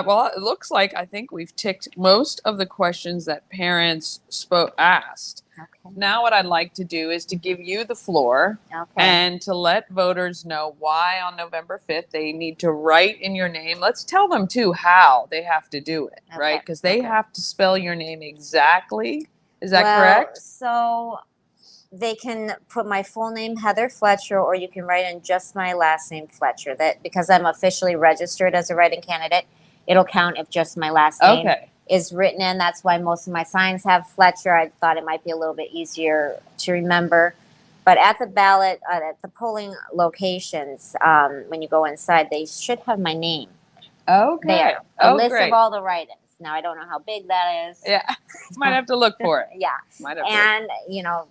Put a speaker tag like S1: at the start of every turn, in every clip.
S1: Well, it looks like I think we've ticked most of the questions that parents asked.
S2: Okay.
S1: Now, what I'd like to do is to give you the floor
S2: Okay.
S1: and to let voters know why on November 5th they need to write in your name. Let's tell them, too, how they have to do it,
S2: Okay.
S1: right? Because they
S2: Okay.
S1: have to spell your name exactly. Is that
S2: Well,
S1: correct?
S2: so they can put my full name, Heather Fletcher, or you can write in just my last name, Fletcher. That because I'm officially registered as a writing candidate, it'll count if just my last name
S1: Okay.
S2: is written in. That's why most of my signs have Fletcher. I thought it might be a little bit easier to remember. But at the ballot, at the polling locations, when you go inside, they should have my name
S1: Okay.
S2: there. A
S1: Oh,
S2: list of
S1: great.
S2: all the write-ins. Now I don't know how big that is.
S1: Yeah. Might have to look for it.
S2: Yeah.
S1: Might have to look.
S2: And,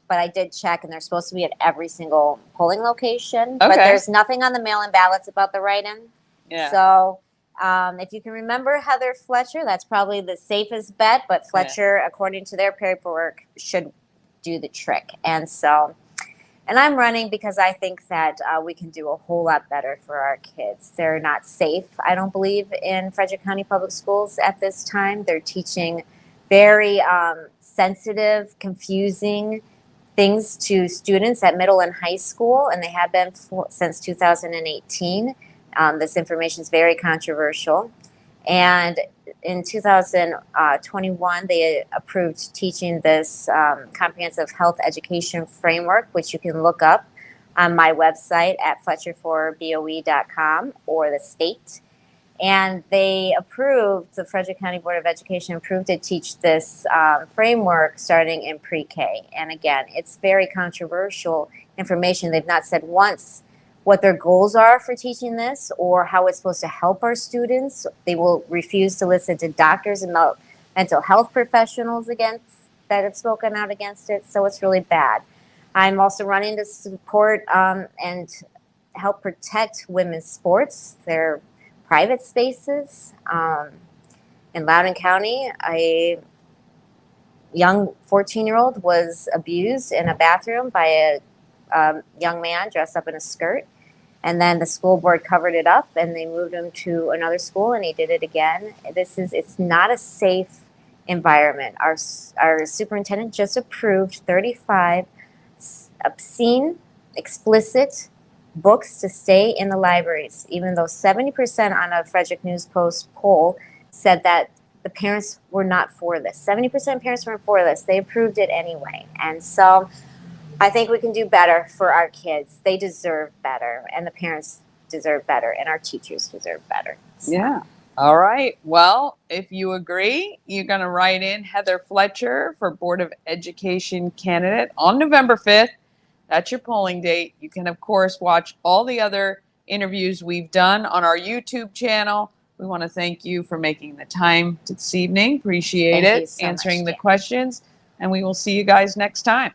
S2: but I did check, and they're supposed to be at every single polling location. But
S1: Okay.
S2: there's nothing on the mail in ballots about the write in.
S1: Yeah.
S2: So if you can remember Heather Fletcher, that's probably the safest bet. But Fletcher, according to their paperwork, should do the trick. And I'm running because I think that we can do a whole lot better for our kids. They're not safe, I don't believe, in Frederick County Public Schools at this time. They're teaching very sensitive, confusing things to students at middle and high school, and they have been since 2018. This information is very controversial. And in 2021, they approved teaching this comprehensive health education framework, which you can look up on my website at fletcher4boe.com or the state. And they approved, the Frederick County Board of Education approved to teach this framework starting in pre-K. And again, it's very controversial information. They've not said once what their goals are for teaching this or how it's supposed to help our students. They will refuse to listen to doctors and mental health professionals that have spoken out against it. So it's really bad. I'm also running to support and help protect women's sports, their private spaces. In Loudoun County, a young 14-year-old was abused in a bathroom by a young man dressed up in a skirt. And then the school board covered it up and they moved him to another school and he did it again. It's not a safe environment. Our superintendent just approved 35 obscene, explicit books to stay in the libraries, even though 70% on a Frederick News Post poll said that the parents were not for this. 70% of parents weren't for this. They approved it anyway. And so I think we can do better for our kids. They deserve better, and the parents deserve better, and our teachers deserve better. So.
S1: Yeah. All right. Well, if you agree, you're going to write in Heather Fletcher for Board of Education candidate on November 5th. That's your polling date. You can, of course, watch all the other interviews we've done on our YouTube channel. We want to thank you for making the time this evening. Appreciate
S2: Thank you
S1: it,
S2: so
S1: answering
S2: much,
S1: the
S2: Jan.
S1: questions, and we will see you guys next time.